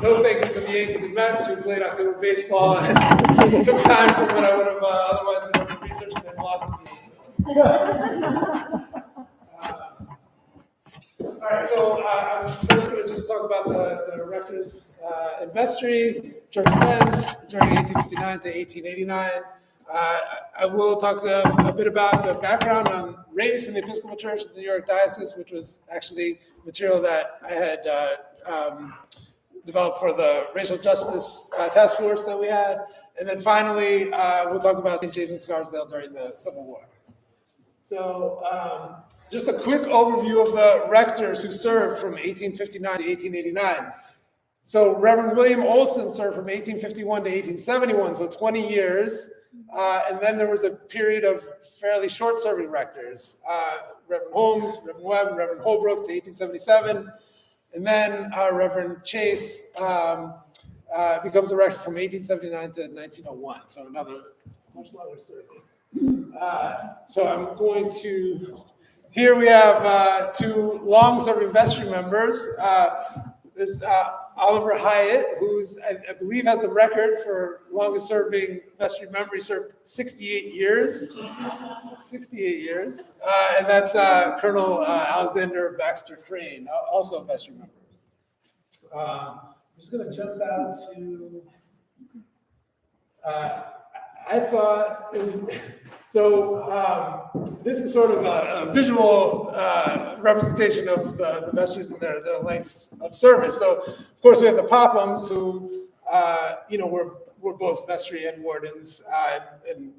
no thank you to the Yankees and Mets who played October baseball and took time from when I would have otherwise been able to research and then lost the game. All right, so I'm first going to just talk about the rectors in Vestry, church events during 1859 to 1889. I will talk a bit about the background on race in the Episcopal Church of the New York Diocese, which was actually material that I had developed for the racial justice task force that we had. And then finally, we'll talk about St. James and Scarsdale during the Civil War. So just a quick overview of the rectors who served from 1859 to 1889. So Reverend William Olson served from 1851 to 1871, so 20 years. And then there was a period of fairly short-serving rectors, Reverend Holmes, Reverend Webb, and Reverend Holbrook to 1877. And then Reverend Chase becomes a rector from 1879 to 1901, so another much longer serving. So I'm going to, here we have two long-serving vestry members. There's Oliver Hyatt, who's, I believe, has the record for longest-serving vestry member. He served 68 years. 68 years. And that's Colonel Alexander Baxter Crane, also a vestry member. I'm just going to jump out to... I thought it was, so this is sort of a visual representation of the vestries and their lengths of service. So, of course, we have the Pophams who, were both vestry and wardens and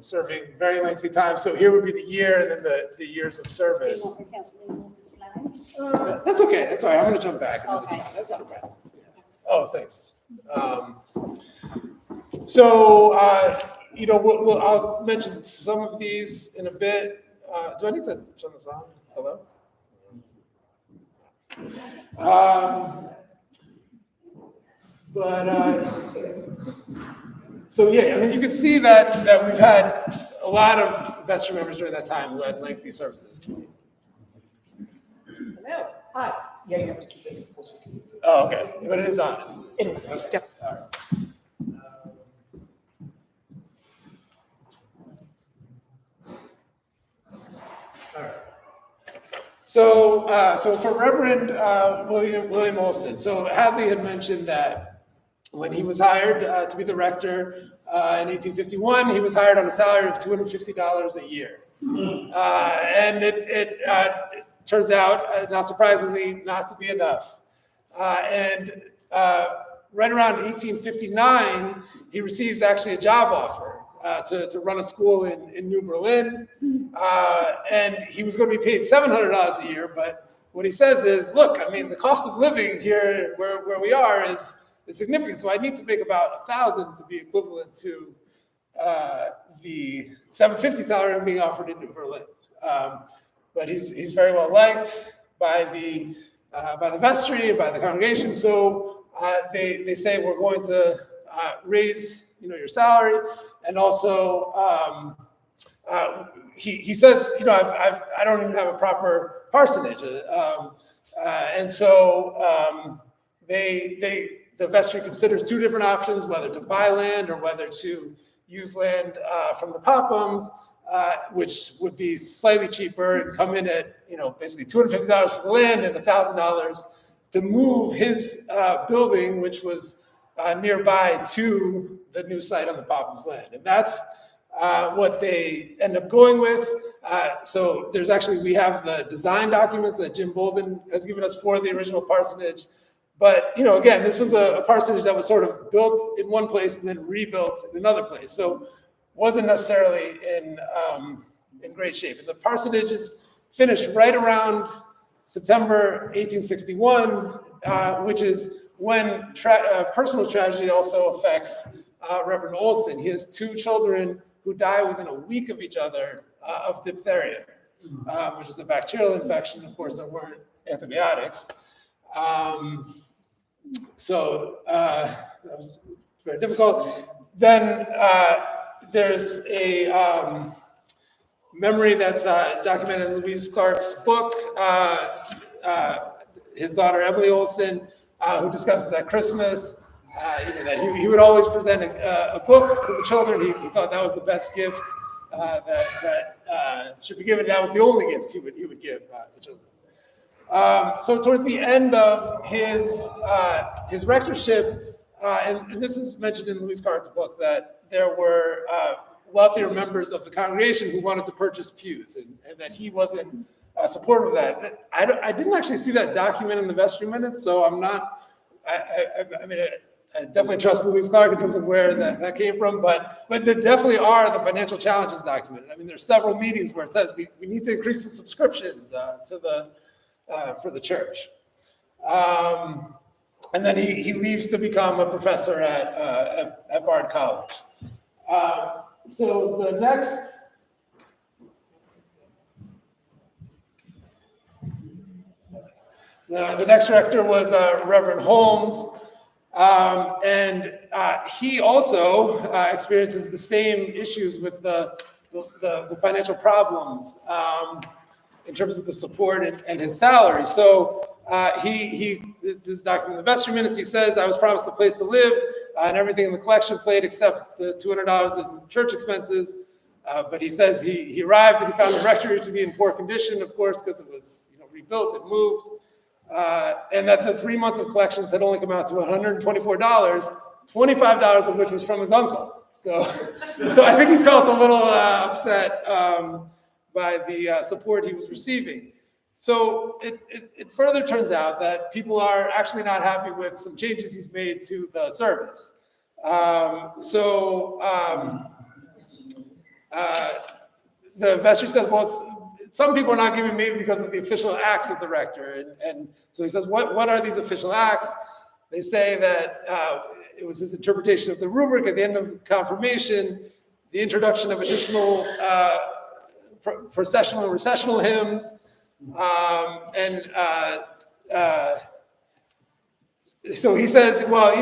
serving very lengthy time. So here would be the year and then the years of service. Do you want to help me with the slides? That's okay. That's all right. I'm going to jump back. Okay. That's not a problem. Oh, thanks. So, I'll mention some of these in a bit. Do I need to turn this on? Hello? So yeah, I mean, you can see that we've had a lot of vestry members during that time who had lengthy services. Hello. Hi. Yeah, you have to keep it closer. Oh, okay. But it is on. It is. Okay. Yep. All right. All right. So for Reverend William Olson, so Hadley had mentioned that when he was hired to be the rector in 1851, he was hired on a salary of $250 a year. And it turns out, not surprisingly, not to be enough. And right around 1859, he receives actually a job offer to run a school in New Berlin. And he was going to be paid $700 a year, but what he says is, look, I mean, the cost of living here where we are is significant, so I need to make about $1,000 to be equivalent to the $750 salary I'm being offered in New Berlin. But he's very well liked by the vestry and by the congregation, so they say we're going to raise your salary, and also he says I don't even have a proper parsonage, and so the vestry considers two different options, whether to buy land or whether to use land from the Pophams, which would be slightly cheaper and come in at basically $250 for the land and $1,000 to move his building, which was nearby to the new site on the Pophams land. And that's what they end up going with. So we have the design documents that Jim Bolden has given us for the original parsonage. But, again, this is a parsonage that was sort of built in one place and then rebuilt in another place. So wasn't necessarily in great shape. And the parsonage is finished right around September 1861, which is when personal tragedy also affects Reverend Olson. He has two children who die within a week of each other of diphtheria, which is a bacterial infection. Of course, there weren't antibiotics. So that was very difficult. Then there's a memory that's documented in Louise Clark's book. His daughter, Emily Olson, who discusses at Christmas, that he would always present a book to the children. He thought that was the best gift that should be given. That was the only gift he would give to children. So towards the end of his rectorship, and this is mentioned in Louise Clark's book, that there were wealthier members of the congregation who wanted to purchase pews, and that he wasn't supportive of that. I didn't actually see that document in the Vestry minutes, so I'm not. I definitely trust Louise Clark in terms of where that came from, but there definitely are the financial challenges documented. I mean, there's several meetings where it says we need to increase the subscriptions for the church. And then he leaves to become a professor at Bard College. So the next rector was Reverend Holmes. And he also experiences the same issues with the financial problems in terms of the support and his salary. So this document in the Vestry minutes, he says, I was promised a place to live and everything in the collection plate except the $200 in church expenses. But he says he arrived and he found the rectory to be in poor condition, of course, because it was rebuilt and moved. And that the 3 months of collections had only come out to $124, $25 of which was from his uncle. So I think he felt a little upset by the support he was receiving. So it further turns out that people are actually not happy with some changes he's made to the service. The Vestry says, well, some people are not giving maybe because of the official acts of the rector. And so he says, what are these official acts? They say that it was his interpretation of the rubric at the end of confirmation, the introduction of additional processional and recessional hymns. So he says, well,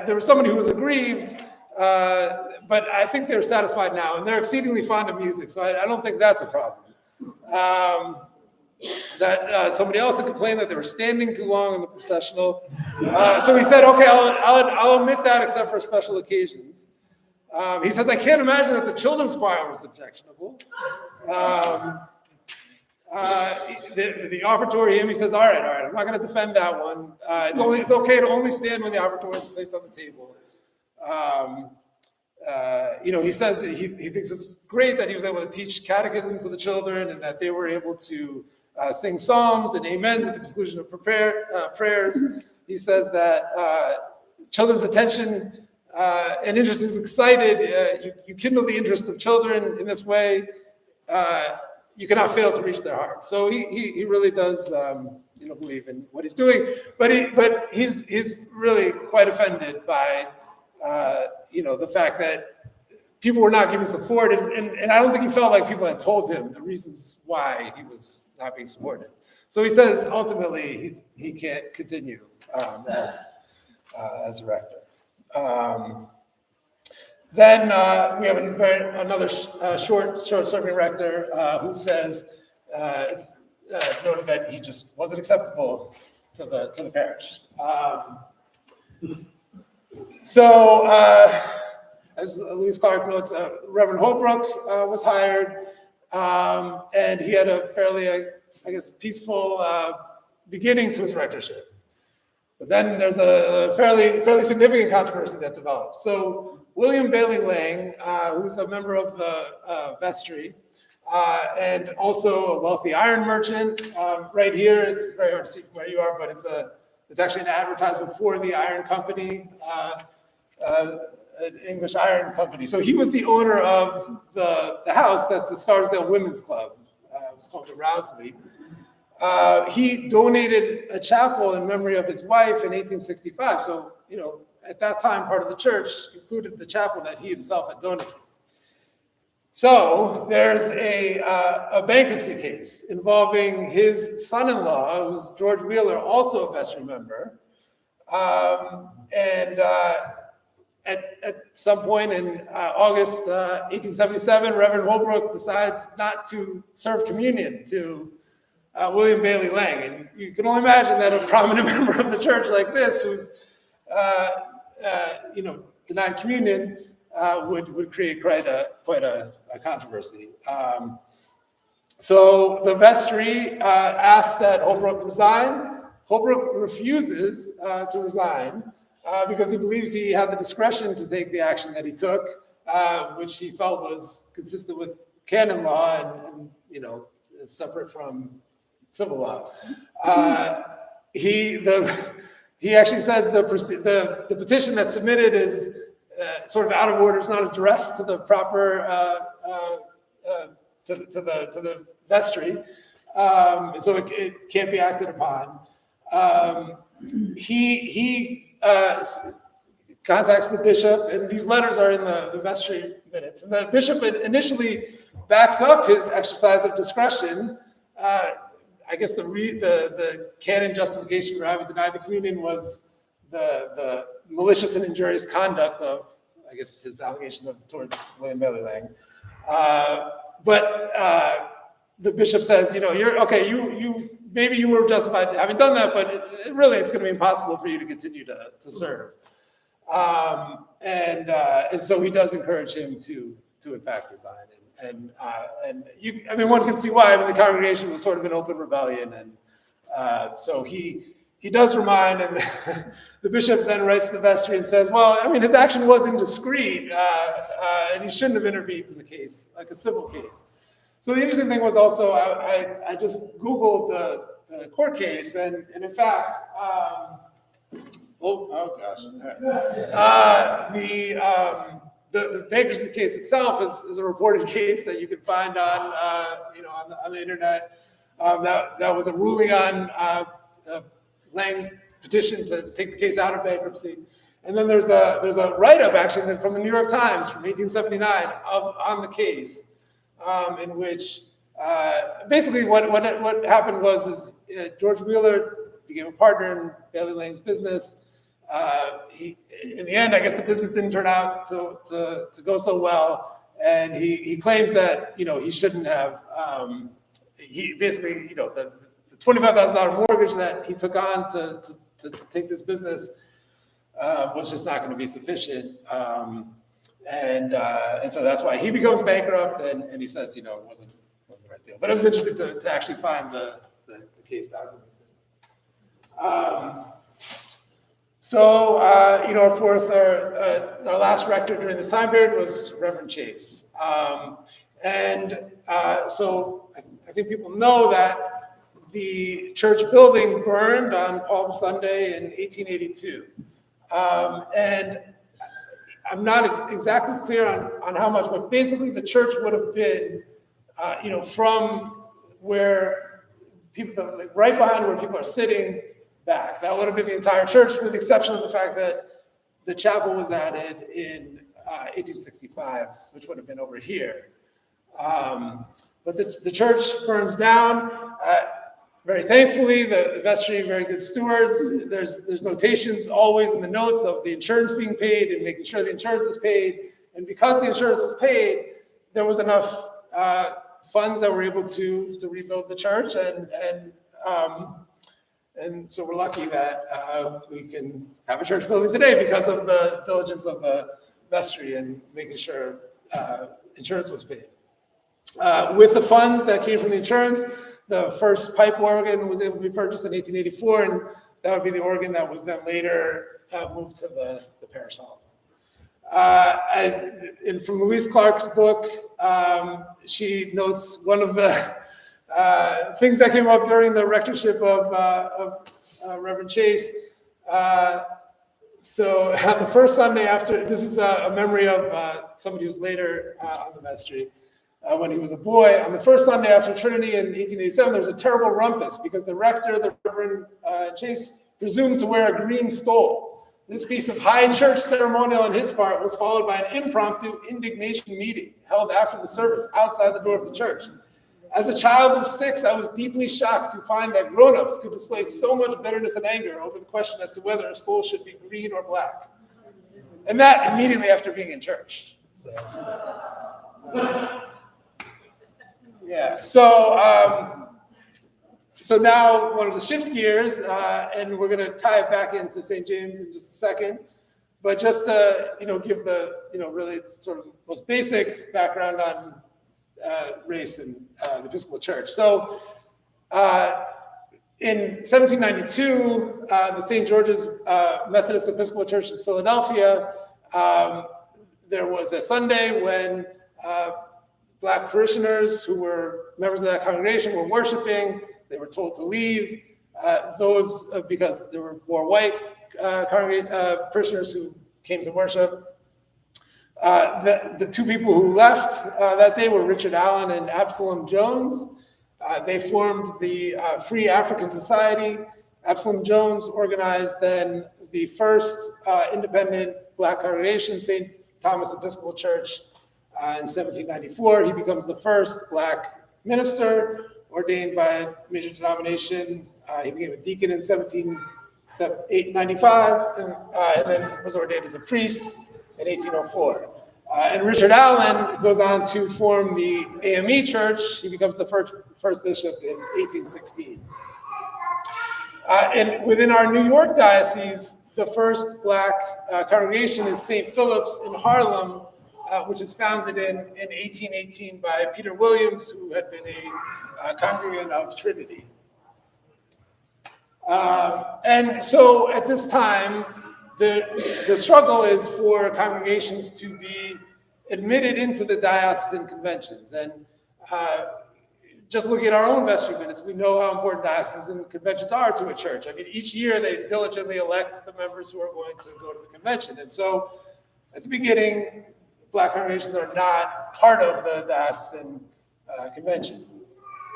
there was somebody who was aggrieved, but I think they're satisfied now, and they're exceedingly fond of music, so I don't think that's a problem. Somebody else had complained that they were standing too long in the processional. So he said, okay, I'll admit that except for special occasions. He says, I can't imagine that the children's choir was objectionable. The offertory hymn, he says, all right, I'm not going to defend that one. It's okay to only stand when the offertory is placed on the table. He says he thinks it's great that he was able to teach catechism to the children and that they were able to sing psalms and amens at the conclusion of prayers. He says that children's attention and interest is excited. You kindle the interest of children in this way. You cannot fail to reach their hearts. So he really does believe in what he's doing, but he's really quite offended by the fact that people were not giving support, and I don't think he felt like people had told him the reasons why he was not being supported. So he says ultimately he can't continue as a rector. Then we have another short-serving rector who says it's noted that he just wasn't acceptable to the parish. As Louise Clark notes, Reverend Holbrook was hired, and he had a fairly, peaceful beginning to his rectorship. But then there's a fairly significant controversy that developed. So William Bailey Lang, who's a member of the Vestry, and also a wealthy iron merchant, right here, it's very hard to see from where you are, but it's actually an advertisement for the iron company, an English iron company. So he was the owner of the house that's the Scarsdale Women's Club. It was called the Rousley. He donated a chapel in memory of his wife in 1865. So, at that time, part of the church included the chapel that he himself had donated. So there's a bankruptcy case involving his son-in-law, who's George Wheeler, also a Vestry member. At some point in August 1877, Reverend Holbrook decides not to serve communion to William Bailey Lang. And you can only imagine that a prominent member of the church like this, who's denied communion, would create quite a controversy. So the vestry asked that Holbrook resign. Holbrook refuses to resign because he believes he had the discretion to take the action that he took, which he felt was consistent with canon law and separate from civil law. He actually says the petition that's submitted is sort of out of order. It's not addressed to the proper to the vestry, so it can't be acted upon. He contacts the bishop, and these letters are in the vestry minutes. And the bishop initially backs up his exercise of discretion. I guess the canon justification for having denied the communion was the malicious and injurious conduct of, I guess, his allegation towards William Bailey Lang. But the bishop says, you're okay. You maybe you were justified having done that, but it's going to be impossible for you to continue to serve. And so he does encourage him to in fact resign. And one can see why. The congregation was sort of an open rebellion, and so he does resign. And the bishop then writes to the vestry and says, well, his action was indiscreet, and he shouldn't have intervened in the case, like a civil case. So the interesting thing was also, I just Googled the court case, and in fact, oh gosh, the bankruptcy case itself is a reported case that you can find on the internet. That was a ruling on Lang's petition to take the case out of bankruptcy. And then there's a write-up actually from the New York Times from 1879 on the case, in which basically what happened was George Wheeler became a partner in Bailey Lang's business. In the end, I guess the business didn't turn out to go so well, and he claims that he shouldn't have. He basically the $25,000 mortgage that he took on to take this business was just not going to be sufficient, and so that's why he becomes bankrupt, and he says it wasn't the right deal. But it was interesting to actually find the case documents. So, our last rector during this time period was Reverend Chase. So I think people know that the church building burned on Palm Sunday in 1882. And I'm not exactly clear on how much, but basically the church would have been, from where people, right behind where people are sitting, back. That would have been the entire church, with the exception of the fact that the chapel was added in 1865, which would have been over here. But the church burns down. Very thankfully, the vestry, very good stewards. There's notations always in the notes of the insurance being paid and making sure the insurance is paid. And because the insurance was paid, there was enough funds that were able to rebuild the church, and so we're lucky that we can have a church building today because of the diligence of the vestry and making sure insurance was paid. With the funds that came from the insurance, the first pipe organ was able to be purchased in 1884, and that would be the organ that was then later moved to the parish hall. And from Louise Clark's book, she notes one of the things that came up during the rectorship of Reverend Chase. So the first Sunday after, this is a memory of somebody who's later on the vestry. When he was a boy, on the first Sunday after Trinity in 1887, there was a terrible rumpus because the rector, the Reverend Chase, presumed to wear a green stole. This piece of high church ceremonial on his part was followed by an impromptu indignation meeting held after the service outside the door of the church. As a child of 6, I was deeply shocked to find that grown-ups could display so much bitterness and anger over the question as to whether a stole should be green or black. And that immediately after being in church. So, yeah. So So now wanted to shift gears, and we're going to tie it back into St. James in just a second. But just to give the really sort of most basic background on race in the Episcopal Church. So in 1792, the St. George's Methodist Episcopal Church in Philadelphia, there was a Sunday when Black parishioners who were members of that congregation were worshiping. They were told to leave. Because there were more white parishioners who came to worship. The two people who left that day were Richard Allen and Absalom Jones. They formed the Free African Society. Absalom Jones organized then the first independent Black congregation, St. Thomas Episcopal Church, in 1794. He becomes the first Black minister ordained by a major denomination. He became a deacon in 1795, and then was ordained as a priest in 1804. And Richard Allen goes on to form the AME Church. He becomes the first bishop in 1816. And within our New York diocese, the first Black congregation is St. Philip's in Harlem, which is founded in 1818 by Peter Williams, who had been a congregant of Trinity. And so at this time, the struggle is for congregations to be admitted into the diocesan conventions. And just looking at our own Vestry minutes, we know how important diocesan conventions are to a church. I mean, each year they diligently elect the members who are going to go to the convention. And so at the beginning, Black congregations are not part of the diocesan convention.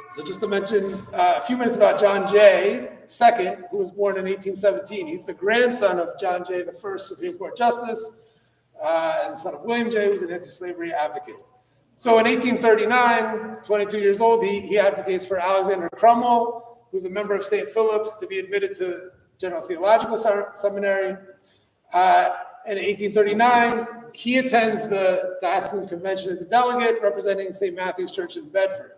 So just to mention a few minutes about John Jay II, who was born in 1817. He's the grandson of John Jay, the first Supreme Court Justice, and the son of William Jay, who's an anti-slavery advocate. So in 1839, 22 years old, he advocates for Alexander Crummell, who's a member of St. Philip's, to be admitted to General Theological Seminary. In 1839, he attends the diocesan convention as a delegate representing St. Matthew's Church in Bedford.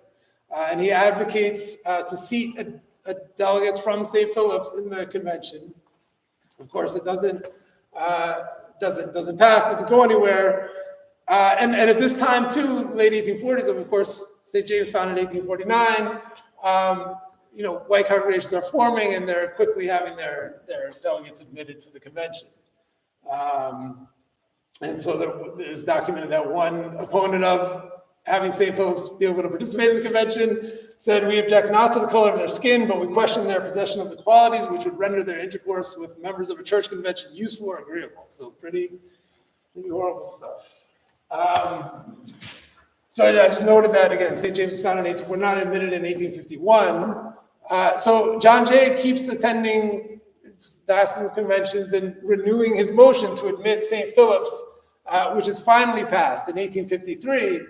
And he advocates to seat delegates from St. Philip's in the convention. Of course, it doesn't pass, doesn't go anywhere. And at this time, too, late 1840s, of course, St. James founded in 1849. White congregations are forming, and they're quickly having their delegates admitted to the convention. And so there's documented that one opponent of having St. Philip's be able to participate in the convention said, "We object not to the color of their skin, but we question their possession of the qualities which would render their intercourse with members of a church convention useful or agreeable." So pretty horrible stuff. So I just noted that again. St. James was founded in 1849, admitted in 1851. So John Jay keeps attending diocesan conventions and renewing his motion to admit St. Philip's, which is finally passed in 1853.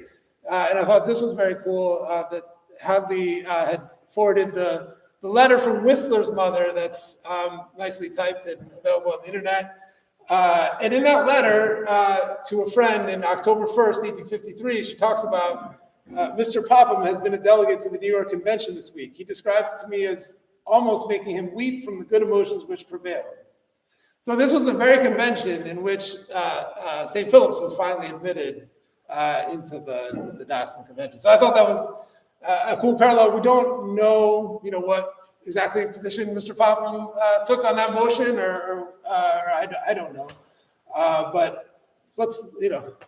And I thought this was very cool that Hadley had forwarded the letter from Whistler's mother that's nicely typed and available on the internet. And in that letter to a friend in October 1st, 1853, she talks about Mr. Popham has been a delegate to the New York Convention this week. He described it to me as almost making him weep from the good emotions which prevailed. So this was the very convention in which St. Philip's was finally admitted into the diocesan convention. So I thought that was a cool parallel. We don't know, what exactly position Mr. Popham took on that motion, or I don't know. But let's,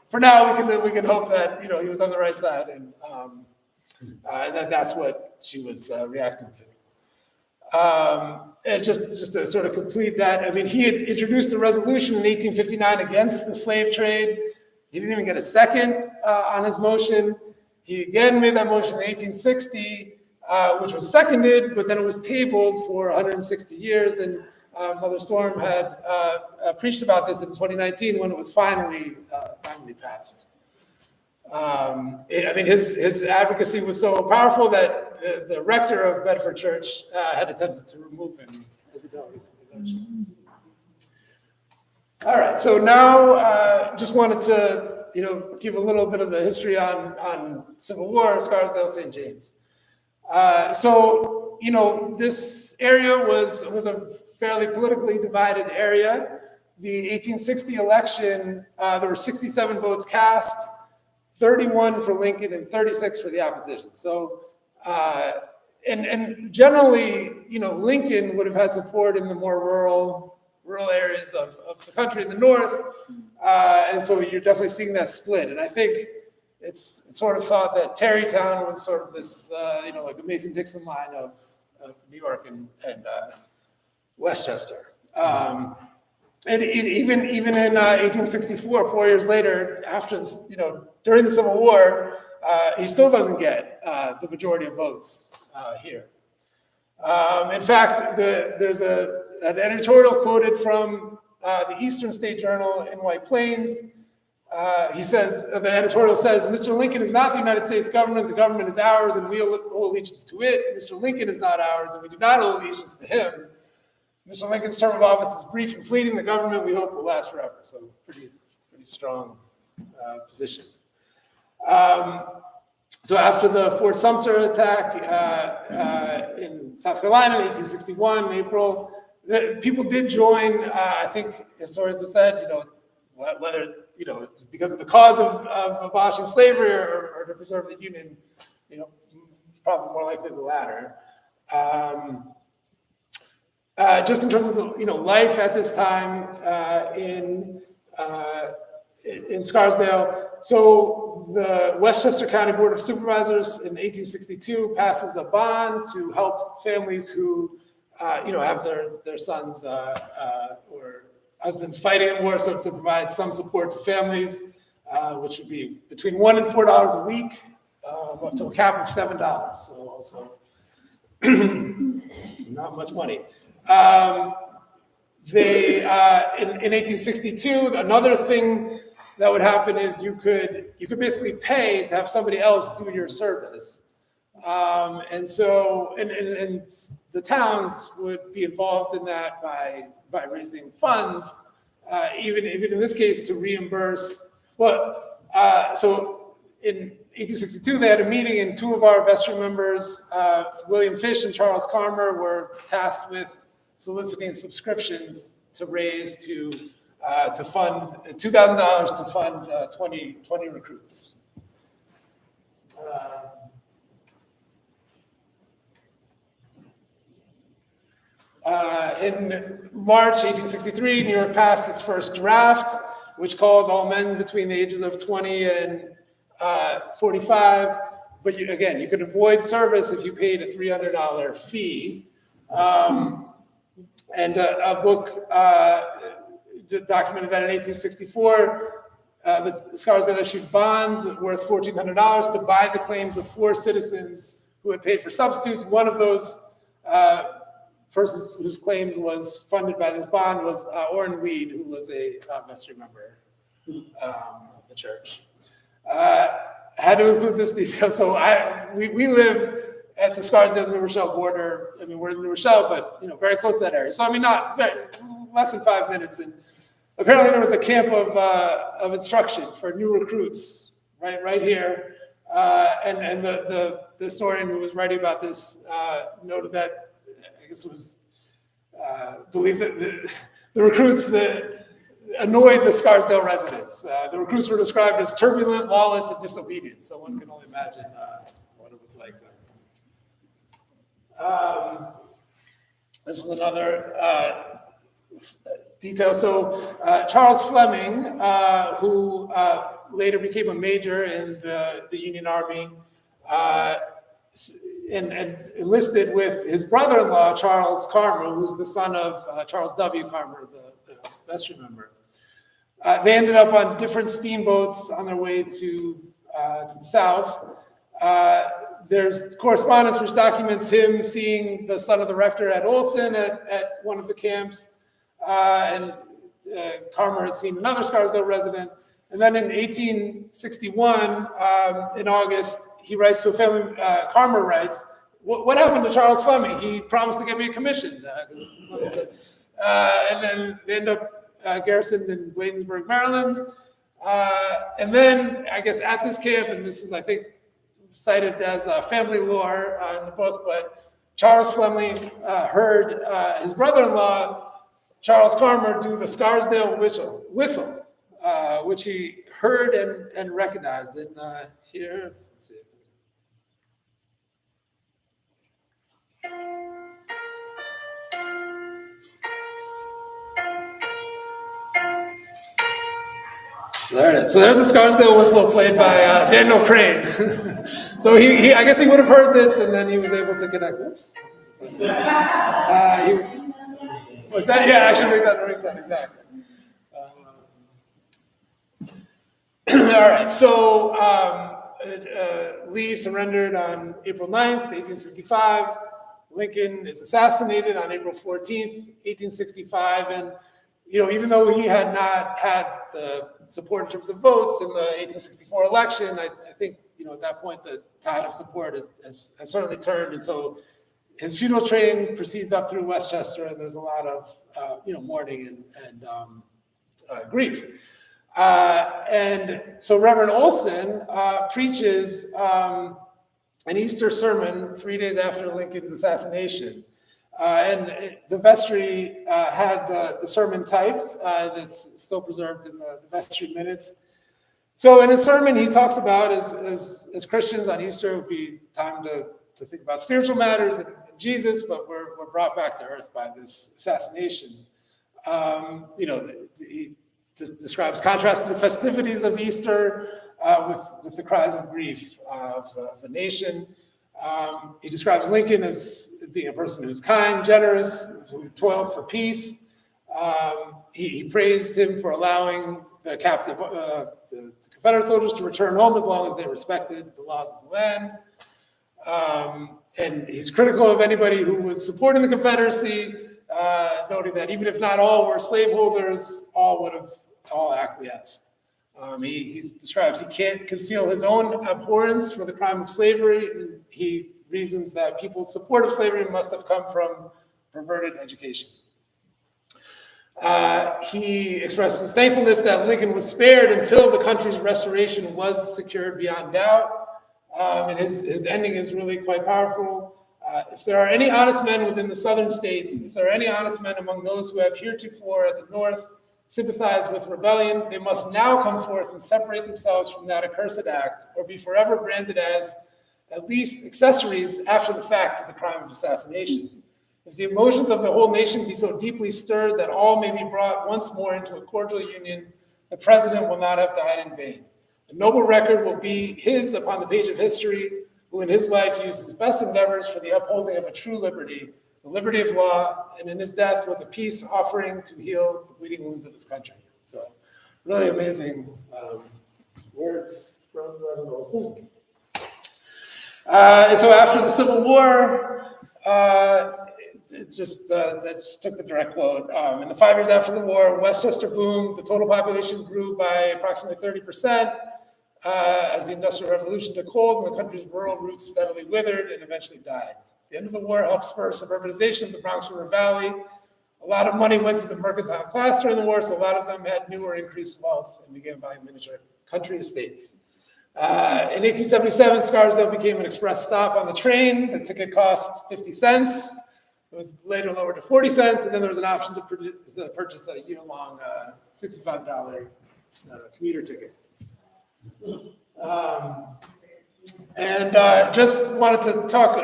for now we can hope that he was on the right side, and that's what she was reacting to. And just to sort of complete that, I mean, he had introduced a resolution in 1859 against the slave trade. He didn't even get a second on his motion. He again made that motion in 1860, which was seconded, but then it was tabled for 160 years. And Mother Storm had preached about this in 2019 when it was finally passed. His advocacy was so powerful that the rector of Bedford Church had attempted to remove him as a delegate to the convention. All right, so now just wanted to give a little bit of the history on Civil War, Scarsdale, St. James. So, this area was a fairly politically divided area. The 1860 election, there were 67 votes cast, 31 for Lincoln and 36 for the opposition. So, and generally, Lincoln would have had support in the more rural areas of the country in the north. And so you're definitely seeing that split. And I think it's sort of thought that Tarrytown was sort of this, like the Mason-Dixon line of New York and Westchester. And even in 1864, 4 years later, after during the Civil War, he still doesn't get the majority of votes here. In fact, there's an editorial quoted from the Eastern State Journal in White Plains. He says, the editorial says, Mr. Lincoln is not the United States government. The government is ours, and we owe allegiance to it. Mr. Lincoln is not ours, and we do not owe allegiance to him. Mr. Lincoln's term of office is brief and fleeting. The government, we hope, will last forever. So pretty strong position. So after the Fort Sumter attack in South Carolina in 1861, in April, people did join. I think historians have said, whether it's because of the cause of abolishing slavery or to preserve the Union, probably more likely the latter. Just in terms of the life at this time in Scarsdale, so the Westchester County Board of Supervisors in 1862 passes a bond to help families who have their sons or husbands fighting in war, so to provide some support to families, which would be between $1 and $4 a week, up to a cap of $7. So also not much money. In 1862, another thing that would happen is you could basically pay to have somebody else do your service. And so the towns would be involved in that by raising funds, even in this case to reimburse. Well, so in 1862 they had a meeting, and two of our Vestry members, William Fish and Charles Carmer, were tasked with soliciting subscriptions to raise to fund $2,000 to fund 20 recruits. In March 1863, New York passed its first draft, which called all men between the ages of 20 and 45. But you could avoid service if you paid a $300 fee. And a book documented that in 1864, the Scarsdale issued bonds worth $1,400 to buy the claims of 4 citizens who had paid for substitutes. One of those persons whose claims was funded by this bond was Orrin Weed, who was a Vestry member of the church. I had to include this detail. So we live at the Scarsdale New Rochelle border. I mean, we're in New Rochelle, but very close to that area. So I mean, less than 5 minutes. And apparently there was a camp of instruction for new recruits right here. And the historian who was writing about this noted that I guess it was believed that the recruits that annoyed the Scarsdale residents. The recruits were described as turbulent, lawless, and disobedient. So one can only imagine what it was like then. This is another detail. So Charles Fleming, who later became a major in the Union Army, and enlisted with his brother-in-law, Charles Carmer, who's the son of Charles W. Carmer, the Vestry member. They ended up on different steamboats on their way to the south. There's correspondence which documents him seeing the son of the rector at Olson at one of the camps, and Carmer had seen another Scarsdale resident. And then in 1861, in August, he writes to a family, Carmer writes, what happened to Charles Fleming? He promised to get me a commission. And then they end up garrisoned in Bladensburg, Maryland. And then, I guess, at this camp, and this is, I think, cited as family lore in the book, but Charles Fleming heard his brother-in-law, Charles Carmer, do the Scarsdale whistle, which he heard and recognized. And here, let's see. There it is. So there's a Scarsdale whistle played by Daniel Crane. So he, I guess he would have heard this, and then he was able to connect. Oops. What's that? Yeah, I should make that a ringtone, exactly. All right, so Lee surrendered on April 9th, 1865. Lincoln is assassinated on April 14th, 1865. And, even though he had not had the support in terms of votes in the 1864 election, I think, at that point, the tide of support has certainly turned. And so his funeral train proceeds up through Westchester, and there's a lot of, mourning and grief. And so Reverend Olson preaches an Easter sermon 3 days after Lincoln's assassination. And the Vestry had the sermon typed. That's still preserved in the Vestry minutes. So in his sermon, he talks about as Christians on Easter, it would be time to think about spiritual matters and Jesus, but we're brought back to earth by this assassination. He describes contrast to the festivities of Easter with the cries of grief of the nation. He describes Lincoln as being a person who's kind, generous, who toiled for peace. He praised him for allowing the captive, the Confederate soldiers to return home as long as they respected the laws of the land. And he's critical of anybody who was supporting the Confederacy, noting that even if not all were slaveholders, all would have acquiesced. He describes he can't conceal his own abhorrence for the crime of slavery. And he reasons that people's support of slavery must have come from perverted education. He expresses thankfulness that Lincoln was spared until the country's restoration was secured beyond doubt. And his ending is really quite powerful. If there are any honest men within the southern states, if there are any honest men among those who have heretofore at the north sympathized with rebellion, they must now come forth and separate themselves from that accursed act, or be forever branded as at least accessories after the fact to the crime of assassination. If the emotions of the whole nation be so deeply stirred that all may be brought once more into a cordial union, the president will not have died in vain. A noble record will be his upon the page of history, who in his life used his best endeavors for the upholding of a true liberty, the liberty of law, and in his death was a peace offering to heal the bleeding wounds of his country. So, really amazing words from Reverend Olson. And so after the Civil War, that just took the direct quote. In the 5 years after the war, Westchester boomed. The total population grew by approximately 30%. As the Industrial Revolution took hold and the country's rural roots steadily withered and eventually died. The end of the war helped spur suburbanization of the Bronx River Valley. A lot of money went to the mercantile class during the war, so a lot of them had new or increased wealth and began buying miniature country estates. In 1877, Scarsdale became an express stop on the train. The ticket cost 50 cents. It was later lowered to 40 cents, and then there was an option to purchase a year-long $65 commuter ticket. Just wanted to talk,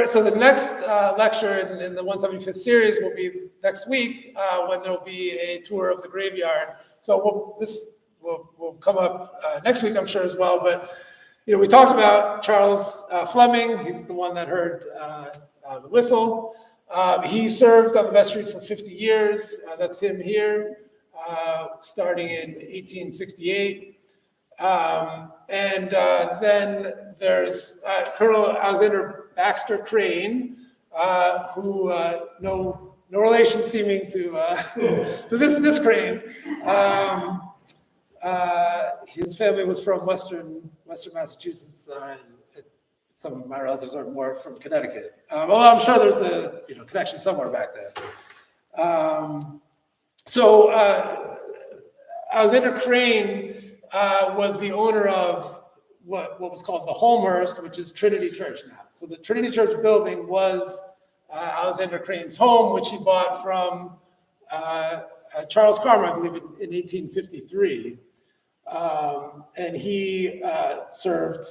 so the next lecture in the 175th series will be next week when there will be a tour of the graveyard. So this will come up next week, I'm sure, as well. But, we talked about Charles Fleming. He was the one that heard the whistle. He served on the Vestry for 50 years. That's him here, starting in 1868. Then there's Colonel Alexander Baxter Crane, who no relation seeming to this Crane. His family was from Western Massachusetts, and some of my relatives are more from Connecticut. Although I'm sure there's a connection somewhere back there. Alexander Crane was the owner of what was called the Holmhurst, which is Trinity Church now. So the Trinity Church building was Alexander Crane's home, which he bought from Charles Carmer, I believe, in 1853. And he served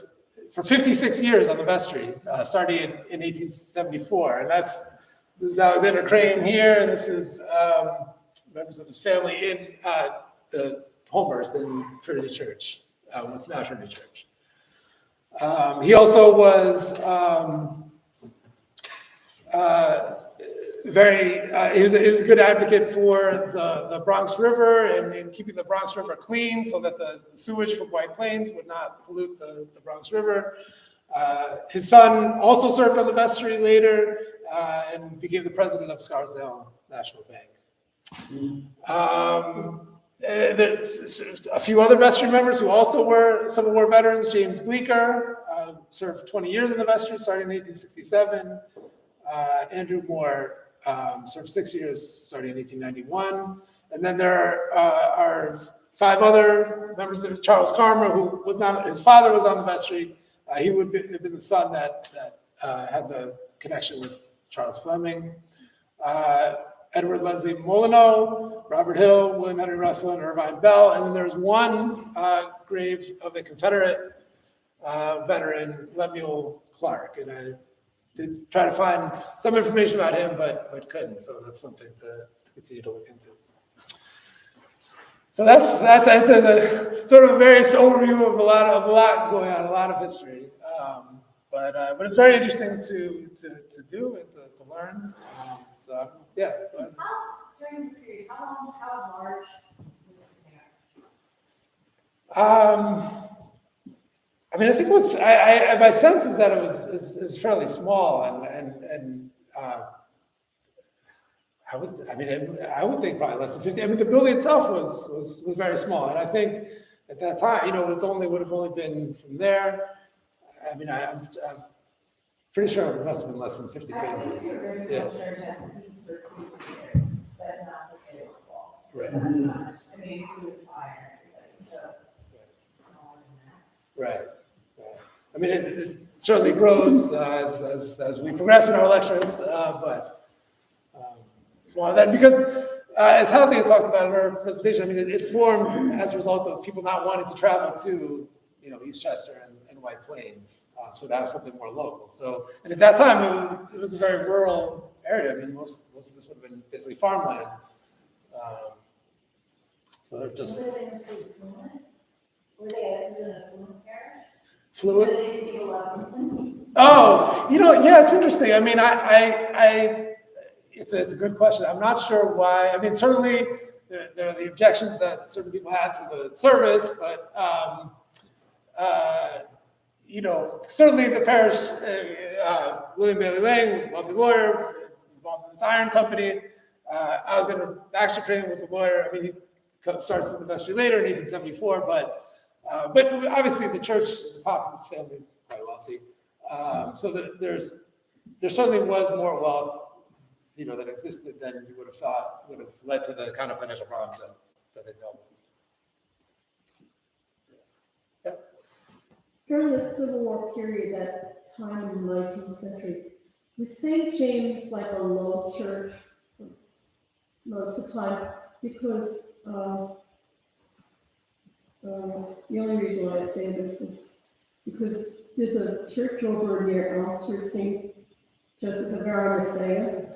for 56 years on the Vestry, starting in 1874. And this is Alexander Crane here, and this is members of his family in the Holmhurst in Trinity Church, what's now Trinity Church. He also was he was a good advocate for the Bronx River and keeping the Bronx River clean so that the sewage from White Plains would not pollute the Bronx River. His son also served on the Vestry later and became the president of Scarsdale National Bank. There's a few other Vestry members who also were Civil War veterans. James Bleecker served 20 years in the Vestry, starting in 1867. Andrew Moore served 6 years, starting in 1891. And then there are 5 other members of Charles Carmer, who was not, his father was on the Vestry. He would have been the son that had the connection with Charles Fleming. Edward Leslie Molyneux, Robert Hill, William Henry Russell, and Irvine Bell. And then there's one grave of a Confederate veteran, Lemuel Clark. And I did try to find some information about him, but couldn't. So that's something to continue to look into. So that's a sort of a various overview of a lot going on, a lot of history. But it's very interesting to do and to learn. So yeah. During this period, how large was the parish? I mean, I think it was. My sense is that it was fairly small, and I would think probably less than 50. I mean, the building itself was very small, and I think at that time, it would have only been from there. I mean, I'm pretty sure it must have been less than 50 families. Yeah. Right. I mean, including fire and everything, so. Right. I mean, it certainly grows as we progress in our lectures, but it's one of that because, as Hadley had talked about in her presentation, I mean, it formed as a result of people not wanting to travel to, Eastchester and White Plains, so to have something more local. So, and at that time, it was a very rural area. I mean, most of this would have been basically farmland. So they're just Were they in a fluent parish? fluid. Were they people up in Oh, yeah, it's interesting. I mean, it's a good question. I'm not sure why. I mean, certainly there are the objections that certain people had to the service, but certainly the parish, William Bailey Lang was a wealthy lawyer, involved in this iron company. Baxter Crane was a lawyer. I mean, he starts in the Vestry later in 1874, but obviously the church, the Poppins family, quite wealthy. So there certainly was more wealth, that existed than you would have thought would have led to the kind of financial problems that they dealt with. Yeah. During the Civil War period, that time in the 19th century, was St. James like a low church most of the time? Because the only reason why I say this is because there's a church over near Elm Street, St. Joseph of Arimathea.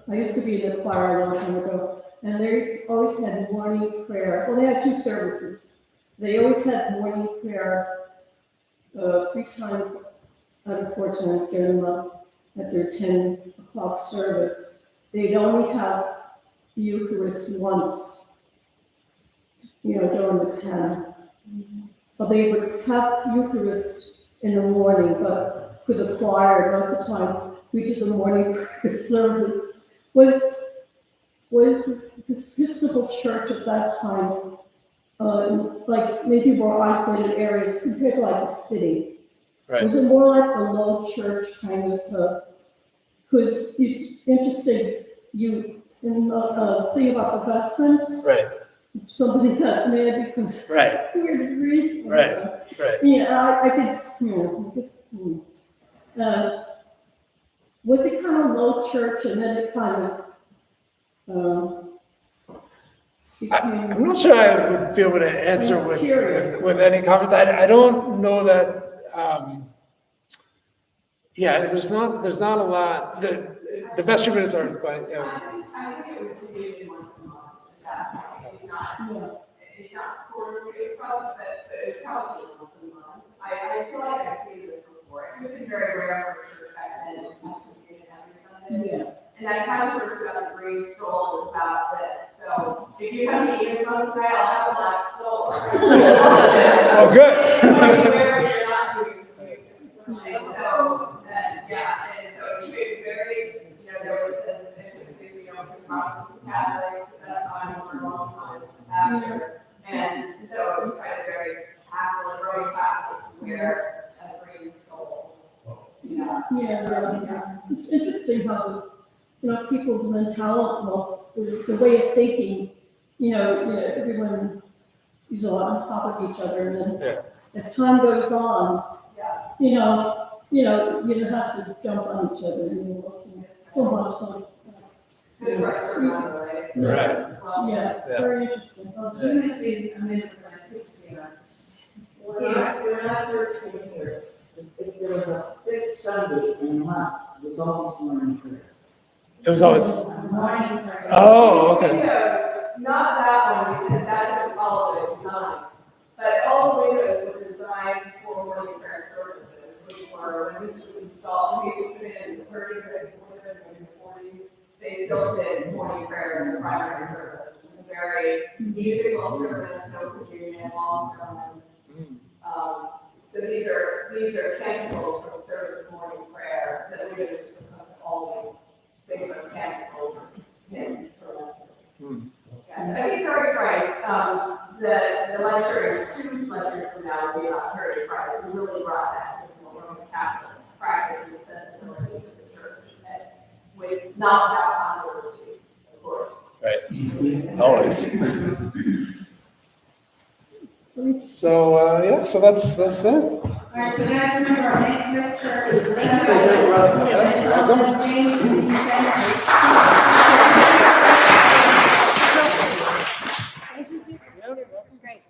I used to be in the choir a long time ago, and they always had morning prayer. Well, they had 2 services. They always had morning prayer 3 times out of 4 times during the month at their 10 o'clock service. They'd only have the Eucharist once, during the 10. But they would have Eucharist in the morning, but for the choir, most of the time, we did the morning prayer service. Was the Episcopal Church at that time, like maybe more isolated areas compared to like a city? Right. Was it more like a low church kind of, because it's interesting, in the thing about the vestments, Right. somebody got mad because Right, we were to read. right, right. Yeah, I could, was it kind of low church and then it kind of, I'm became, not sure I would be able to answer I'm with, curious. with any comments. I don't know that, yeah, there's not a lot, the vestry minutes are quite, I think it was usually once a month, maybe not, maybe not quarterly, it's probably once a month. I feel like I've seen this before. It was very rare for church back then, to communicate every Sunday. Yeah. And I kind of first got the green stole about this, so if you come to eat some tonight, I'll have a black stole. oh, good. Where you're not doing communion. And so, and so it's very, there was this, because Protestants and Catholics, that's how I know for a long time after. And so it was kind of very Catholic, Roman Catholic, to wear a green stole. Yeah. It's interesting how, people's mentality, well, the way of thinking, everyone is on top of each other, and then as time goes on, you don't have to jump on each other anymore. So much fun. Good right? Right. Well, Yeah, very interesting. well, June has been a minute for my 60. When I first came here, if there was a fifth Sunday in a month, it was almost morning prayer. It was always, Morning prayer. oh, okay. Windows, not that one, because that doesn't follow the design. But all the windows were designed for morning prayer services, which were, when this was installed, these were put in the 30s, I think, windows in the 40s. They still did morning prayer in the primary service. It was a very musical service, no communion, long sermon. So these are canticles from the service of morning prayer that we were supposed to all be based on canticles and hymns for that. Yes, I think Harry Price, the lecture, 2 lectures from now will be about Harry Price, who really brought that to the Roman Catholic practice and sensibility to the church, and with not without controversy, of course. Right, always. So, so that's it. All right, so guys, remember our next lecture is the Yes, Great.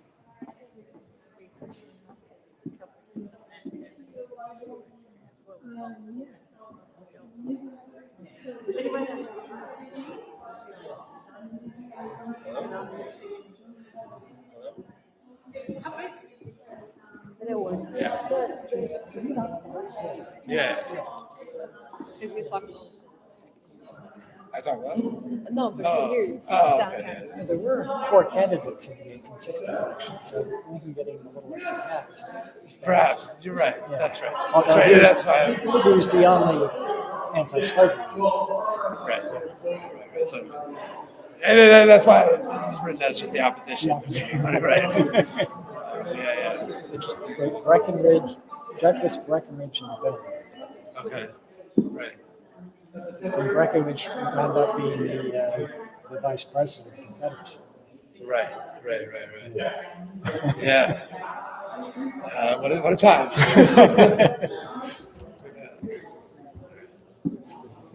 Yeah. Because we talked. I talk about it. No, but for years. Oh, downtown. okay. Yeah, there were 4 candidates in the 1860 election, so even getting a little less impact. Perhaps, you're right. Yeah. That's right. Although That's right. he was- That's fine. He was the only anti-slavery candidate. Right. So, and then that's why it was written as just the opposition. Right. Yeah. Just Breckenridge, Douglas Breckenridge and Bill. Okay. Right. And Breckenridge wound up being the vice president of the Confederacy. Right. Yeah. What a time.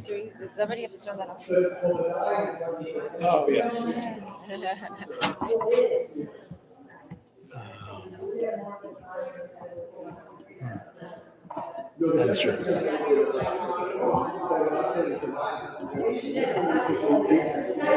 Does somebody have to turn that off? Oh, yeah. That's true.